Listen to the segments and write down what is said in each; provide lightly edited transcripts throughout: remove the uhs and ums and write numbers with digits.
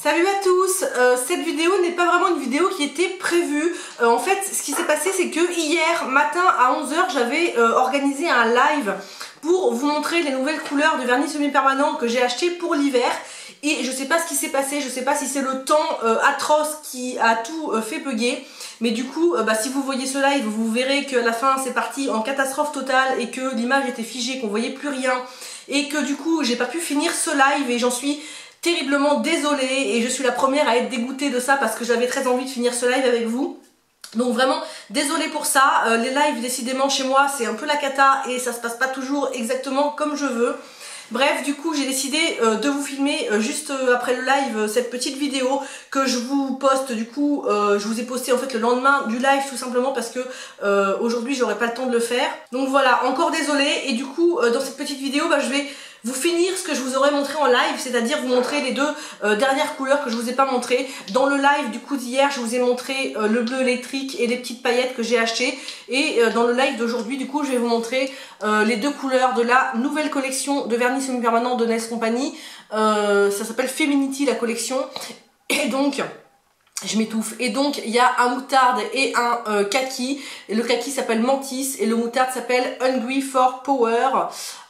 Salut à tous, cette vidéo n'est pas vraiment une vidéo qui était prévue. En fait, ce qui s'est passé, c'est que hier matin à 11 h, j'avais organisé un live pour vous montrer les nouvelles couleurs de vernis semi-permanent que j'ai acheté pour l'hiver. Et je sais pas ce qui s'est passé, je sais pas si c'est le temps atroce qui a tout fait bugger. Mais du coup, si vous voyez ce live, vous verrez qu'à la fin c'est parti en catastrophe totale et que l'image était figée, qu'on voyait plus rien. Et que du coup, j'ai pas pu finir ce live et j'en suis terriblement désolée et je suis la première à être dégoûtée de ça parce que j'avais très envie de finir ce live avec vous. Donc vraiment désolée pour ça, les lives décidément chez moi c'est un peu la cata et ça se passe pas toujours exactement comme je veux. Bref, du coup j'ai décidé de vous filmer juste après le live cette petite vidéo que je vous poste. Du coup je vous ai posté en fait le lendemain du live tout simplement parce que aujourd'hui j'aurais pas le temps de le faire. Donc voilà, encore désolée. Et du coup dans cette petite vidéo je vais vous finir ce que je vous aurais montré en live, c'est-à-dire vous montrer les deux dernières couleurs que je vous ai pas montré. Dans le live du coup d'hier, je vous ai montré le bleu électrique et les petites paillettes que j'ai achetées. Et dans le live d'aujourd'hui, du coup, je vais vous montrer les deux couleurs de la nouvelle collection de vernis semi-permanent de Nails Company. Ça s'appelle Feminity la collection. Et donc... je m'étouffe. Et donc il y a un moutarde et un kaki. Et le kaki s'appelle Mantis et le moutarde s'appelle Hungry for Power.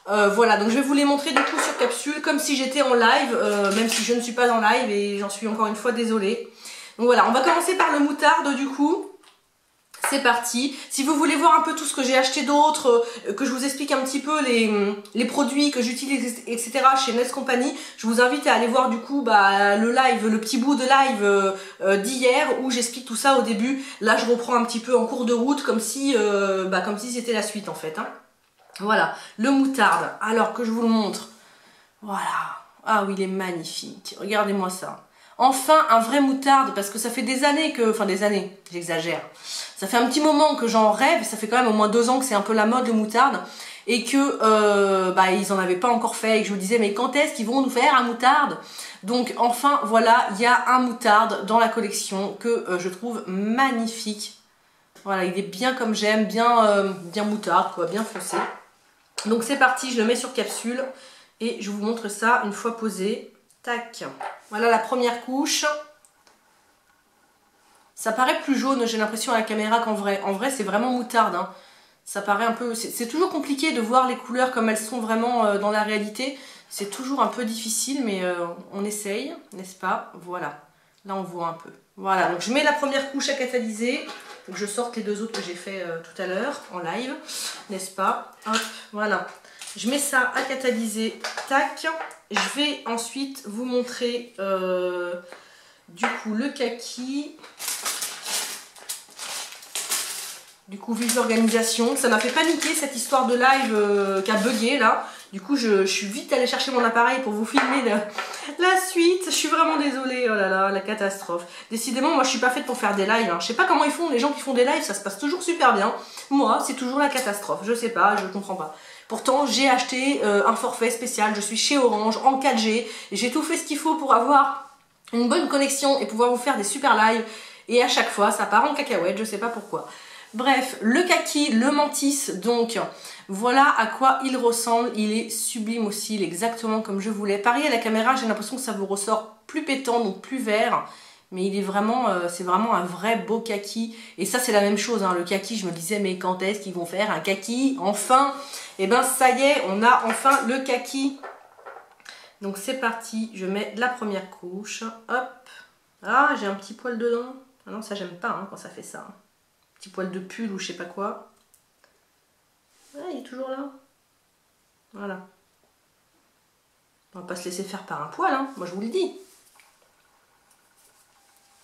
Voilà, donc je vais vous les montrer du coup sur capsule comme si j'étais en live, même si je ne suis pas en live et j'en suis encore une fois désolée. Donc voilà, on va commencer par le moutarde du coup. C'est parti. Si vous voulez voir un peu tout ce que j'ai acheté d'autres, que je vous explique un petit peu les produits que j'utilise, etc. chez Nails Company, je vous invite à aller voir du coup le live, le petit bout de live d'hier où j'explique tout ça au début. Là je reprends un petit peu en cours de route comme si c'était la suite en fait. Hein. Voilà, le moutarde. Alors que je vous le montre. Voilà. Ah oui, il est magnifique. Regardez-moi ça. Enfin, un vrai moutarde, parce que ça fait des années que... Enfin, des années, j'exagère. Ça fait un petit moment que j'en rêve, ça fait quand même au moins 2 ans que c'est un peu la mode le moutarde, et que ils en avaient pas encore fait, et que je vous disais, mais quand est-ce qu'ils vont nous faire un moutarde? Donc, enfin, voilà, il y a un moutarde dans la collection que je trouve magnifique. Voilà, il est bien comme j'aime, bien moutarde, quoi, bien foncé. Donc c'est parti, je le mets sur capsule, et je vous montre ça une fois posé. Tac, voilà la première couche. Ça paraît plus jaune, j'ai l'impression à la caméra qu'en vrai. En vrai, c'est vraiment moutarde. Hein. Ça paraît un peu... C'est toujours compliqué de voir les couleurs comme elles sont vraiment dans la réalité. C'est toujours un peu difficile, mais on essaye, n'est-ce pas? Voilà, là on voit un peu. Voilà, donc je mets la première couche à catalyser. Faut que je sorte les 2 autres que j'ai fait tout à l'heure en live, n'est-ce pas? Hop, voilà. Je mets ça à catalyser, tac. Je vais ensuite vous montrer du coup le kaki. Du coup, vive l'organisation. Ça m'a fait paniquer cette histoire de live qui a bugué là. Du coup, je suis vite allée chercher mon appareil pour vous filmer la suite. Je suis vraiment désolée. Oh là là, la catastrophe. Décidément, moi je suis pas faite pour faire des lives. Hein. Je sais pas comment ils font, les gens qui font des lives, ça se passe toujours super bien. Moi, c'est toujours la catastrophe. Je sais pas, je comprends pas. Pourtant, j'ai acheté un forfait spécial. Je suis chez Orange en 4G. J'ai tout fait ce qu'il faut pour avoir une bonne connexion et pouvoir vous faire des super lives. Et à chaque fois, ça part en cacahuète. Je sais pas pourquoi. Bref, le kaki, le Mantis, donc voilà à quoi il ressemble. Il est sublime aussi, il est exactement comme je voulais. Pareil à la caméra, j'ai l'impression que ça vous ressort plus pétant, donc plus vert. Mais il est vraiment, c'est vraiment un vrai beau kaki. Et ça c'est la même chose, hein, le kaki, je me disais mais quand est-ce qu'ils vont faire un kaki? Enfin, et ben ça y est, on a enfin le kaki. Donc c'est parti, je mets la première couche, hop. Ah, j'ai un petit poil dedans. Ah non, ça j'aime pas hein, quand ça fait ça. Petit poil de pull ou je sais pas quoi. Ah, il est toujours là. Voilà. On va pas se laisser faire par un poil, hein. Moi je vous le dis.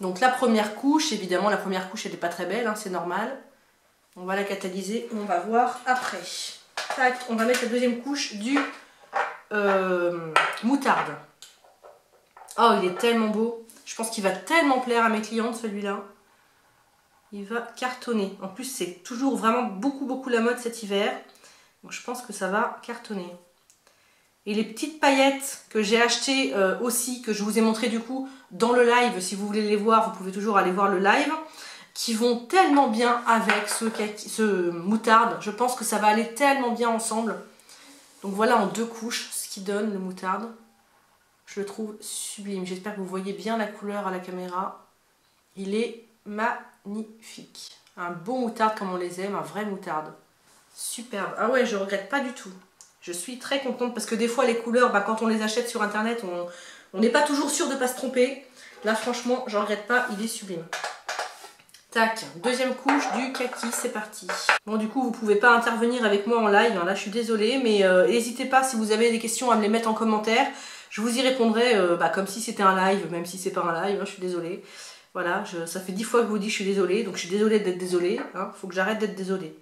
Donc la première couche, évidemment la première couche elle n'est pas très belle, hein, c'est normal. On va la catalyser, on va voir après. Tac, on va mettre la deuxième couche du moutarde. Oh, il est tellement beau. Je pense qu'il va tellement plaire à mes clientes celui-là. Il va cartonner. En plus, c'est toujours vraiment beaucoup la mode cet hiver. Donc, je pense que ça va cartonner. Et les petites paillettes que j'ai achetées aussi, que je vous ai montré du coup dans le live. Si vous voulez les voir, vous pouvez toujours aller voir le live. Qui vont tellement bien avec ce moutarde. Je pense que ça va aller tellement bien ensemble. Donc voilà en 2 couches ce qui donne le moutarde. Je le trouve sublime. J'espère que vous voyez bien la couleur à la caméra. Il est magnifique. Un beau moutarde comme on les aime, un vrai moutarde. Superbe. Ah ouais, je regrette pas du tout. Je suis très contente parce que des fois les couleurs, bah, quand on les achète sur internet, on n'est pas toujours sûr de ne pas se tromper. Là franchement, je regrette pas, il est sublime. Tac, deuxième couche du kaki, c'est parti. Bon du coup vous pouvez pas intervenir avec moi en live, hein, là je suis désolée, mais n'hésitez pas si vous avez des questions à me les mettre en commentaire. Je vous y répondrai comme si c'était un live, même si c'est pas un live, hein, je suis désolée. Voilà, ça fait 10 fois que je vous dis que je suis désolée, donc je suis désolée d'être désolée, hein, faut que j'arrête d'être désolée.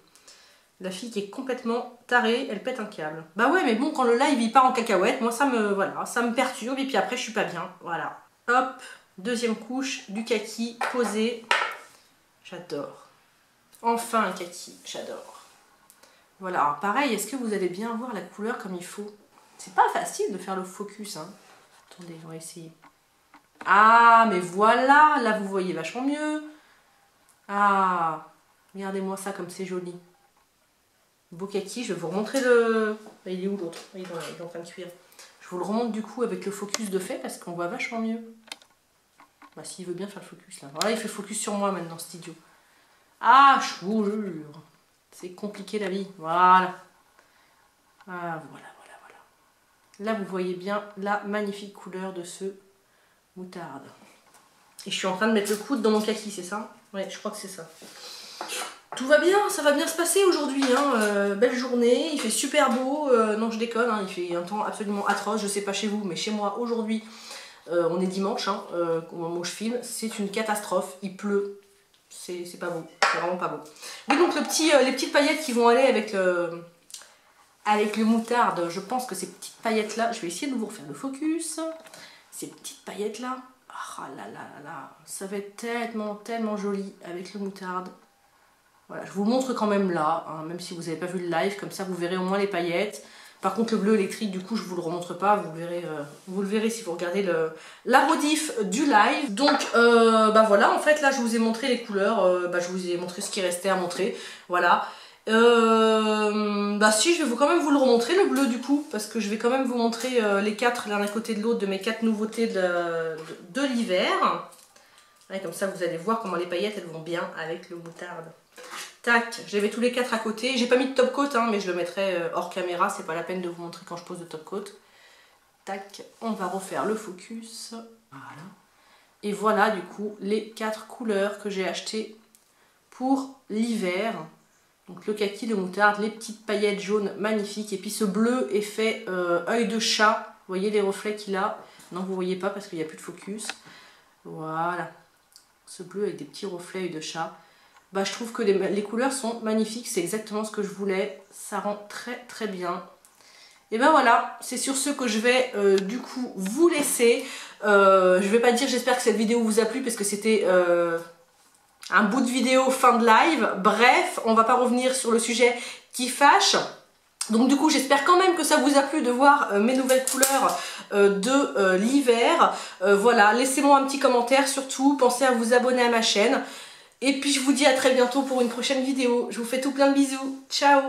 La fille qui est complètement tarée, elle pète un câble. Bah ouais, mais bon, quand le live il part en cacahuète, moi ça me perturbe et puis après je suis pas bien. Voilà. Hop, deuxième couche du kaki posé. J'adore. Enfin un kaki, j'adore. Voilà, alors pareil, est-ce que vous allez bien voir la couleur comme il faut? C'est pas facile de faire le focus, hein. Attendez, on va essayer. Ah, mais voilà, là vous voyez vachement mieux. Ah, regardez-moi ça comme c'est joli. Beau kaki, je vais vous remontrer le... Il est où l'autre? Il est en train de cuire. Je vous le remonte du coup avec le focus de fait parce qu'on voit vachement mieux. Bah s'il veut bien faire le focus là. Voilà, il fait focus sur moi maintenant, cet idiot. Ah, je vous jure. C'est compliqué la vie. Voilà. Ah, voilà. Là, vous voyez bien la magnifique couleur de ce moutarde. Et je suis en train de mettre le coude dans mon kaki, c'est ça? Ouais, je crois que c'est ça. Tout va bien, ça va bien se passer aujourd'hui, hein. Belle journée, il fait super beau, non je déconne, hein, il fait un temps absolument atroce, je sais pas chez vous, mais chez moi aujourd'hui, on est dimanche, hein, au moment où je filme, c'est une catastrophe, il pleut, c'est pas beau, c'est vraiment pas beau. Oui donc les petites paillettes qui vont aller avec le moutarde, je pense que ces petites paillettes là, je vais essayer de vous refaire le focus, ces petites paillettes là, ah là là là là, ça va être tellement joli avec le moutarde. Voilà, je vous le montre quand même là, hein, même si vous n'avez pas vu le live, comme ça vous verrez au moins les paillettes. Par contre le bleu électrique, du coup je vous le remontre pas, vous le verrez si vous regardez la rediff du live. Donc bah voilà, en fait là je vous ai montré les couleurs, je vous ai montré ce qui restait à montrer, voilà. Bah si, je vais quand même vous le remontrer le bleu du coup, parce que je vais quand même vous montrer les quatre l'un à côté de l'autre de mes 4 nouveautés de l'hiver. Ouais, comme ça vous allez voir comment les paillettes elles vont bien avec le moutarde. Tac, je les mets tous les 4 à côté. J'ai pas mis de top coat, hein, mais je le mettrai hors caméra. C'est pas la peine de vous montrer quand je pose le top coat. Tac, on va refaire le focus. Voilà. Et voilà du coup les 4 couleurs que j'ai achetées pour l'hiver. Donc le kaki, le moutarde, les petites paillettes jaunes magnifiques. Et puis ce bleu effet œil de chat. Vous voyez les reflets qu'il a? Non, vous voyez pas parce qu'il n'y a plus de focus. Voilà. Ce bleu avec des petits reflets œil de chat. Bah, je trouve que les couleurs sont magnifiques, c'est exactement ce que je voulais, ça rend très bien. Et ben voilà, c'est sur ce que je vais du coup vous laisser. Je vais pas dire j'espère que cette vidéo vous a plu parce que c'était un bout de vidéo fin de live. Bref, on va pas revenir sur le sujet qui fâche. Donc du coup j'espère quand même que ça vous a plu de voir mes nouvelles couleurs de l'hiver. Voilà, laissez-moi un petit commentaire surtout, pensez à vous abonner à ma chaîne. Et puis je vous dis à très bientôt pour une prochaine vidéo. Je vous fais tout plein de bisous. Ciao!